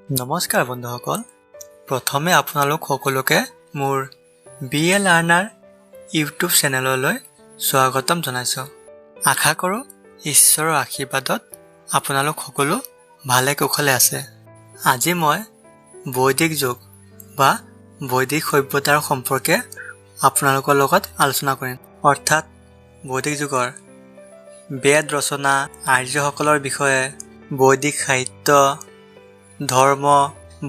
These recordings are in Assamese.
নমস্কাৰ বন্ধুসকল, প্ৰথমে আপোনালোক সকলোকে মোৰ BA লাৰ্ণাৰ ইউটিউব চেনেললৈ স্বাগতম জনাইছোঁ। আশা কৰোঁ ঈশ্বৰৰ আশীৰ্বাদত আপোনালোক সকলো ভালে কুশলে আছে। আজি মই বৈদিক যুগ বা বৈদিক সভ্যতাৰ সম্পৰ্কে আপোনালোকৰ লগত আলোচনা কৰিম। অৰ্থাৎ বৈদিক যুগৰ বেদ ৰচনা, আৰ্যসকলৰ বিষয়ে, বৈদিক সাহিত্য, ধৰ্ম,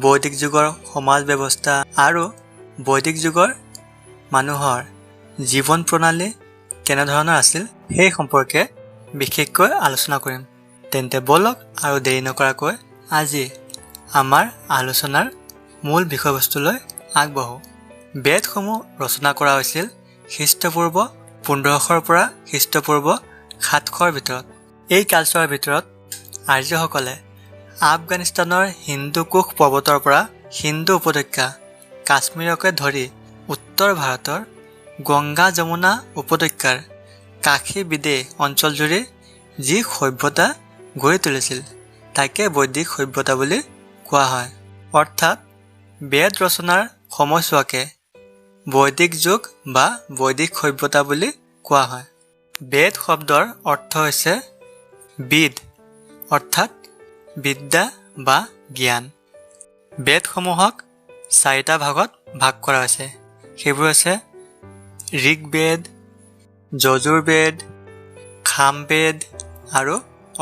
বৈদিক যুগৰ সমাজ ব্যৱস্থা আৰু বৈদিক যুগৰ মানুহৰ জীৱন প্ৰণালী কেনেধৰণৰ আছিল সেই সম্পৰ্কে বিশেষকৈ আলোচনা কৰিম। তেন্তে বলক আৰু দেৰি নকৰাকৈ আজি আমাৰ আলোচনাৰ মূল বিষয়বস্তুলৈ আগবাঢ়ো। বেদসমূহ ৰচনা কৰা হৈছিল খ্ৰীষ্টপূৰ্ব 1500 পৰা খ্ৰীষ্টপূৰ্ব 700 ভিতৰত। এই কালচোৱাৰ ভিতৰত আৰ্যসকলে আফগানিস্তানৰ হিন্দুকুশ পৰ্বতৰ পৰা সিন্ধু উপত্যকা, কাশ্মীৰকে ধৰি উত্তৰ ভাৰতৰ গংগা যমুনা উপত্যকাৰ কাশী বিদেশ অঞ্চলজুৰি যি সভ্যতা গঢ়ি তুলিছিল তাকে বৈদিক সভ্যতা বুলি কোৱা হয়। অৰ্থাৎ বেদ ৰচনাৰ সময়ছোৱাকে বৈদিক যুগ বা বৈদিক সভ্যতা বুলি কোৱা হয়। বেদ শব্দৰ অৰ্থ হৈছে বিদ, অৰ্থাৎ বিদ্যা বা জ্ঞান। বেদসমূহক 4টা ভাগত ভাগ কৰা হৈছে। সেইবোৰ হৈছে ঋগ্বেদ, যজুৰ্বেদ, সামবেদ আৰু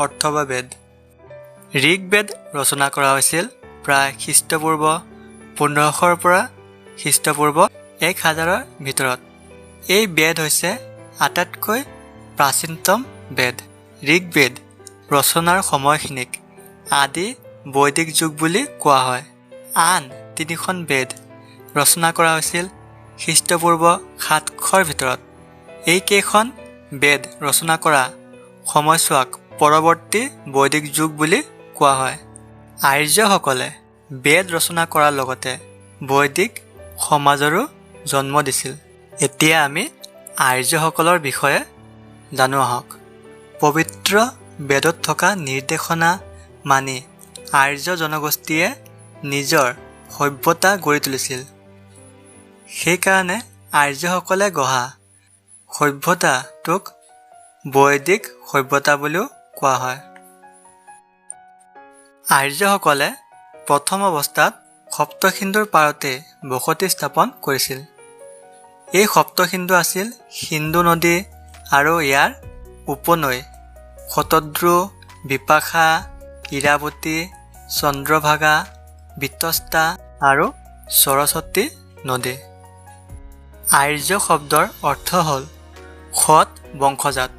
অথৰ্ব বেদ। ঋগ্বেদ ৰচনা কৰা হৈছিল প্ৰায় খ্ৰীষ্টপূৰ্ব 1500 পৰা খ্ৰীষ্টপূৰ্ব 1000 ভিতৰত। এই বেদ হৈছে আটাইতকৈ প্ৰাচীনতম বেদ। ঋগ্বেদ ৰচনাৰ সময়খিনিক আদি বৈদিক যুগ বুলি কোৱা হয়। আন 3খন বেদ ৰচনা কৰা হৈছিল খ্ৰীষ্টপূৰ্ব 700 ভিতৰত। এইকেইখন বেদ ৰচনা কৰা সময়ছোৱাক পৰৱৰ্তী বৈদিক যুগ বুলি কোৱা হয়। আৰ্যসকলে বেদ ৰচনা কৰাৰ লগতে বৈদিক সমাজৰো জন্ম দিছিল। এতিয়া আমি আৰ্যসকলৰ বিষয়ে জানো আহক। পবিত্ৰ বেদত থকা নিৰ্দেশনা মানি আৰ্য জনগোষ্ঠীয়ে নিজৰ সভ্যতা গঢ়ি তুলিছিল। সেইকাৰণে আৰ্যসকলে গঢ়া সভ্যতাটোক বৈদিক সভ্যতা বুলিও কোৱা হয়। আৰ্যসকলে প্ৰথম অৱস্থাত সপ্তসিন্ধুৰ পাৰতে বসতি স্থাপন কৰিছিল। এই সপ্তসিন্ধু আছিল সিন্ধু নদী আৰু ইয়াৰ উপনৈ শতদ্ৰু, বিপাশা, ইৰাৱতী, চন্দ্ৰভাগা, বিতস্তা আৰু সৰস্বতী নদী। আৰ্য শব্দৰ অৰ্থ হ'ল সৎ বংশজাত।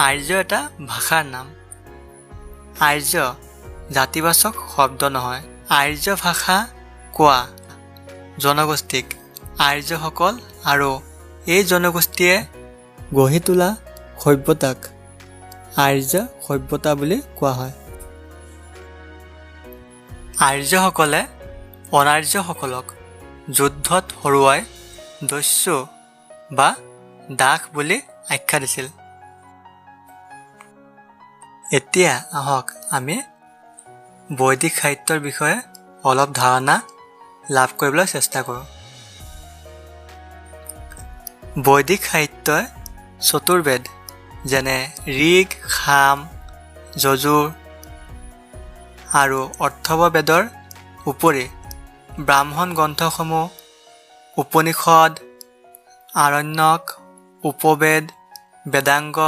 আৰ্য এটা ভাষাৰ নাম। আৰ্য জাতিবাচক শব্দ নহয়। আৰ্য ভাষা কোৱা জনগোষ্ঠীক আৰ্যসকল আৰু এই জনগোষ্ঠীয়ে গঢ়ি তোলা সভ্যতাক আৰ্য সভ্যতা বুলি কোৱা হয়। আৰ্যসকলে অনাৰ্যসকলক যুদ্ধত হৰুৱাই দস্যু বা দাস বুলি আখ্যা দিছিল। এতিয়া আহক আমি বৈদিক সাহিত্যৰ বিষয়ে অলপ ধাৰণা লাভ কৰিবলৈ চেষ্টা কৰোঁ। বৈদিক সাহিত্যই চতুৰ্বেদ যেনে ঋগ, সাম, যজুৰ আৰু অথৰ্ব বেদৰ উপৰি ব্ৰাহ্মণ গ্ৰন্থসমূহ, উপনিষদ, আৰণ্যক, উপবেদ, বেদাংগ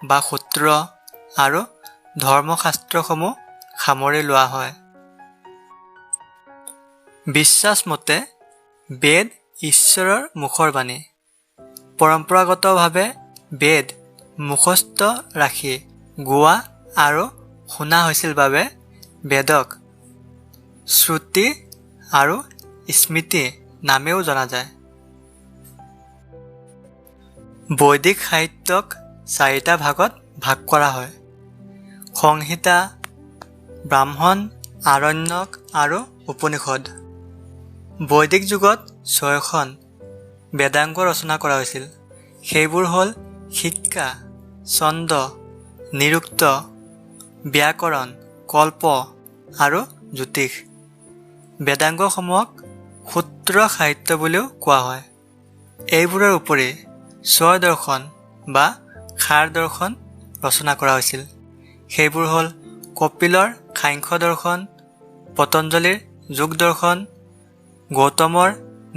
বা সূত্ৰ আৰু ধৰ্মশাস্ত্ৰসমূহ সামৰি লোৱা হয়। বিশ্বাস মতে বেদ ঈশ্বৰৰ মুখৰ বাণী। পৰম্পৰাগতভাৱে বেদ মুখস্থ ৰাখি গোৱা আৰু শুনা হৈছিল বাবে বেদক শ্ৰুতি আৰু স্মৃতি নামেও জনা যায়। বৈদিক সাহিত্যক 4টা ভাগত ভাগ কৰা হয়: সংহিতা, ব্ৰাহ্মণ, আৰণ্যক আৰু উপনিষদ। বৈদিক যুগত 6খন বেদাংগ ৰচনা কৰা হৈছিল। সেইবোৰ হ'ল শিক্ষা, ছন্দ, নিৰুক্ত, ব্যাকৰণ, কল্প আৰু জ্যোতিষ। বেদাংগসমূহক সূত্ৰ সাহিত্য বুলিও কোৱা হয়। এইবোৰৰ উপৰি ছয় দৰ্শন বা সাৰ দৰ্শন ৰচনা কৰা হৈছিল। সেইবোৰ হ'ল কপিলৰ সাংখ্য দৰ্শন, পতঞ্জলীৰ যোগ দৰ্শন, গৌতমৰ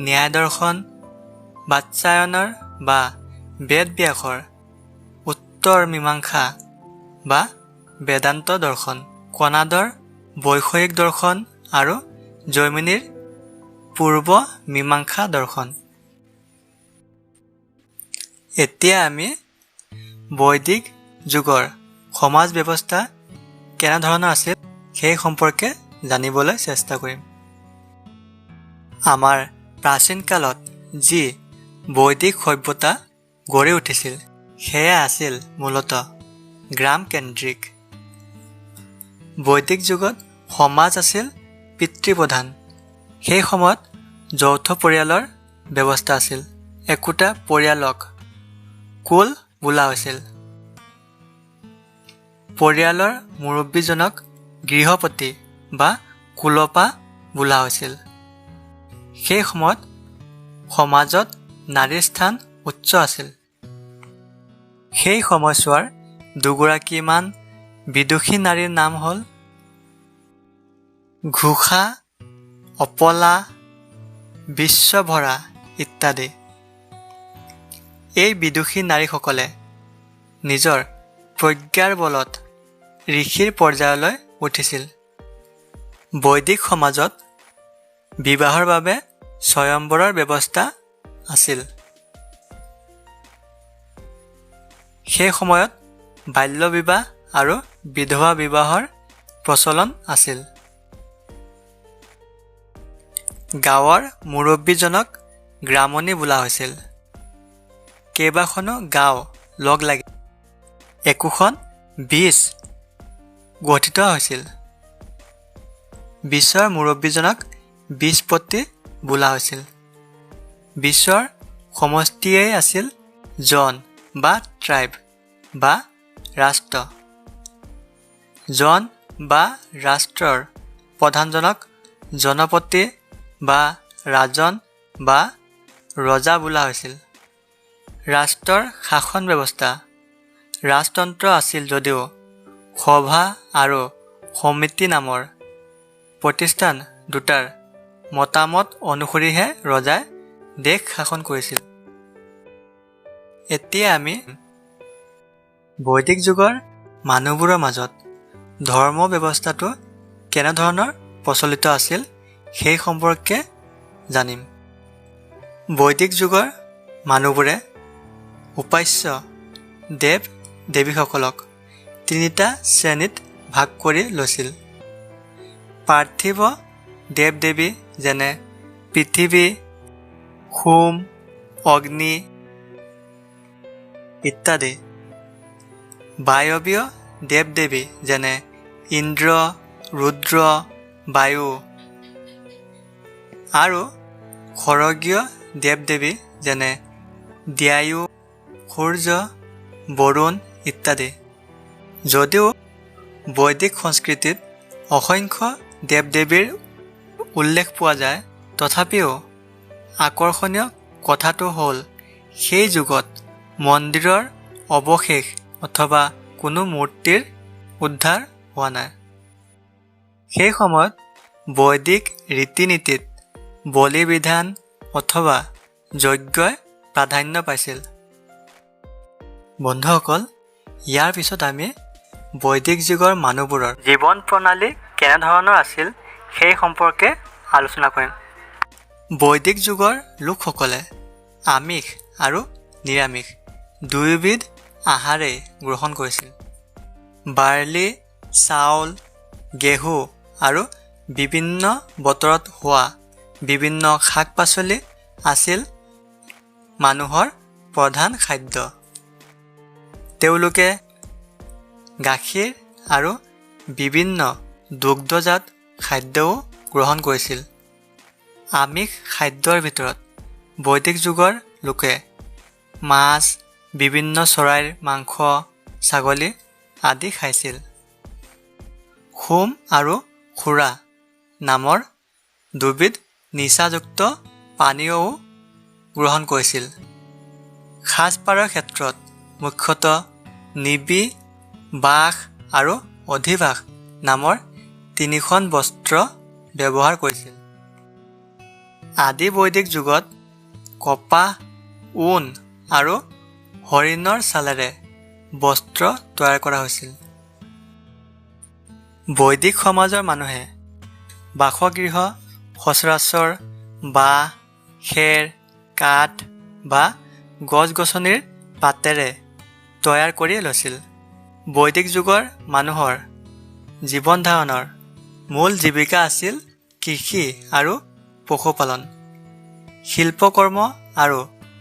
ন্যায় দৰ্শন, বাৎসায়নৰ বা বেদ ব্যাসৰ উত্তৰ মীমাংসা বা বেদান্ত দৰ্শন, কণাদৰ বৈষয়িক দৰ্শন আৰু জৈমিনীৰ পূৰ্ব মীমাংসা দৰ্শন। এতিয়া আমি বৈদিক যুগৰ সমাজ ব্যৱস্থা কেনেধৰণৰ আছিল সেই সম্পৰ্কে জানিবলৈ চেষ্টা কৰিম। আমাৰ প্ৰাচীন কালত যি বৈদিক সভ্যতা গঢ়ি উঠিছিল সেয়া আছিল মূলতঃ গ্ৰামকেন্দ্ৰিক। বৈদিক যুগত সমাজ আছিল পিতৃপ্ৰধান। সেই সময়ত যৌথ পৰিয়ালৰ ব্যৱস্থা আছিল। একোটা পৰিয়ালক কুল বোলা হৈছিল। পৰিয়ালৰ মুৰব্বীজনক গৃহপতি বা কুলপা বোলা হৈছিল। সেই সময়ত সমাজত নাৰীৰ স্থান উচ্চ আছিল। সেই সময়ছোৱাৰ দুগৰাকীমান বিদুষী নাৰীৰ নাম হ'ল ঘোষা, অপলা, বিশ্বভৰা ইত্যাদি। এই বিদুষী নাৰীসকলে নিজৰ প্ৰজ্ঞাৰ বলত ঋষিৰ পৰ্যায়লৈ উঠিছিল। বৈদিক সমাজত বিবাহৰ বাবে স্বয়ম্বৰৰ ব্যৱস্থা আছিল। সেই সময়ত বাল্য বিবাহ আৰু বিধৱা বিবাহৰ প্ৰচলন আছিল। গাঁৱৰ মুৰব্বীজনক গ্ৰামণী বোলা হৈছিল। কেইবাখনো গাঁও লগ লাগি একোখন বিচ গঠিত হৈছিল। বিচৰ মুৰব্বীজনক বিচপতি বোলা হৈছিল। বিচৰ সমষ্টিয়েই আছিল জন বা ট্ৰাইব বা ৰাষ্ট্ৰ। জন বা ৰাষ্ট্ৰৰ প্ৰধানজনক জনপতি বা ৰাজন বা ৰজা বোলা হৈছিল। ৰাষ্ট্ৰৰ শাসন ব্যৱস্থা ৰাজতন্ত্ৰ আছিল যদিও সভা আৰু সমিতি নামৰ প্ৰতিষ্ঠান দুটাৰ মতামত অনুসৰিহে ৰজাই দেশ শাসন কৰিছিল। এতিয়া আমি বৈদিক যুগৰ মানুহবোৰৰ মাজত ধৰ্ম ব্যৱস্থাটো কেনেধৰণৰ প্ৰচলিত আছিল সেই সম্পৰ্কে জানিম। বৈদিক যুগৰ মানুহবোৰে উপাস্য দেৱ দেৱীসকলক তিনিটা শ্ৰেণীত ভাগ কৰি লৈছিল। পাৰ্থিৱ দেৱ দেৱী যেনে পৃথিৱী, সোম, অগ্নি ইত্যাদি। বায়বীয় দেৱ দেৱী যেনে ইন্দ্ৰ, ৰুদ্ৰ, বায়ু আৰু খড়গীয় দেৱ দেৱী যেনে দ্যায়ু, সূৰ্য, বৰুণ ইত্যাদি। যদিও বৈদিক সংস্কৃতিত অসংখ্য দেৱ দেৱীৰ উল্লেখ পোৱা যায়, তথাপিও আকৰ্ষণীয় কথাটো হ'ল সেই যুগত মন্দিৰৰ অৱশেষ অথবা কোনো মূৰ্তিৰ উদ্ধাৰ হোৱা নাই। সেই সময়ত বৈদিক ৰীতি নীতিত বলি বিধান অথবা যজ্ঞই প্ৰাধান্য পাইছিল। বন্ধুসকল, ইয়াৰ পিছত আমি বৈদিক যুগৰ মানুহবোৰৰ জীৱন প্ৰণালী কেনেধৰণৰ আছিল সেই সম্পৰ্কে আলোচনা কৰিম। বৈদিক যুগৰ লোকসকলে আমিষ আৰু নিৰামিষ দুয়োবিধ আহাৰেই গ্ৰহণ কৰিছিল। বাৰ্লি, চাউল, গেহু আৰু বিভিন্ন বতৰত হোৱা বিভিন্ন শাক পাচলি আছিল মানুহৰ প্ৰধান খাদ্য। তেওঁলোকে গাখীৰ আৰু বিভিন্ন দুগ্ধজাত খাদ্যও গ্ৰহণ কৰিছিল। আমিষ খাদ্যৰ ভিতৰত বৈদিক যুগৰ লোকে মাছ, বিভিন্ন চৰাইৰ মাংস, ছাগলী আদি খাইছিল। হোম আৰু খুৰা নামৰ দুবিধ নিচাযুক্ত পানীয়ও গ্ৰহণ কৰিছিল। সাজপাৰৰ ক্ষেত্ৰত মুখ্যতঃ নিবি, বাস আৰু অধিবাস নামৰ 3খন বস্ত্ৰ ব্যৱহাৰ কৰিছিল। আদি বৈদিক যুগত কপাহ, ঊণ আৰু হৰিণৰ ছালেৰে বস্ত্ৰ তৈয়াৰ কৰা হৈছিল। বৈদিক সমাজৰ মানুহে বাসগৃহ সচৰাচৰ বাঁহ, খেৰ, কাঠ বা গছ-গছনিৰ পাতেৰে তৈয়াৰ কৰি লৈছিল। বৈদিক যুগৰ মানুহৰ জীৱন ধাৰণৰ মূল জীৱিকা আছিল কৃষি আৰু পশুপালন। শিল্পকৰ্ম আৰু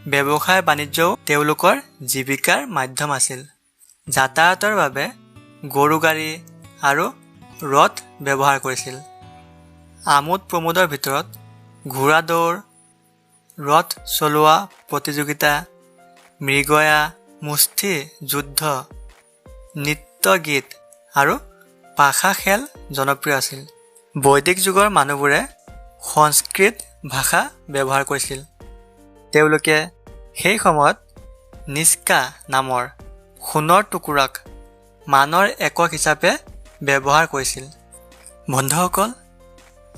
ব্যৱসায় বাণিজ্যও তেওঁলোকৰ জীৱিকাৰ মাধ্যম আছিল। যাতায়াতৰ বাবে গৰু গাড়ী আৰু ৰথ ব্যৱহাৰ কৰিছিল। আমোদ প্ৰমোদৰ ভিতৰত ঘোঁৰা দৌৰ, ৰথ চলোৱা প্ৰতিযোগিতা, মৃগয়া, মুষ্টি যুদ্ধ, নৃত্য গীত আৰু পাশা খেল জনপ্ৰিয় আছিল। বৈদিক যুগৰ মানুহবোৰে সংস্কৃত ভাষা ব্যৱহাৰ কৰিছিল। তেওঁলোকে সেই সময়ত নিষ্কা নামৰ সোণৰ টুকুৰাক মানৰ একক হিচাপে ব্যৱহাৰ কৰিছিল। বন্ধুসকল,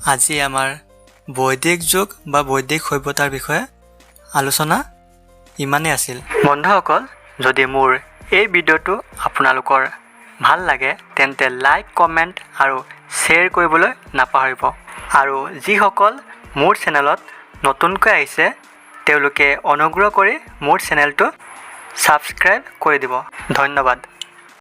আজি আমাৰ বৈদিক যুগ বা বৈদিক সভ্যতাৰ বিষয়ে আলোচনা ইমানেই আছিল। বন্ধুসকল, যদি মোৰ এই ভিডিঅ'টো আপোনালোকৰ ভাল লাগে তেন্তে লাইক, কমেণ্ট আৰু শ্বেয়াৰ কৰিবলৈ নাপাহৰিব। আৰু যিসকল মোৰ চেনেলত নতুনকৈ আহিছে তেওঁলোকে অনুগ্ৰহ কৰি মোৰ চেনেলটো ছাবস্ক্ৰাইব কৰি দিব। ধন্যবাদ।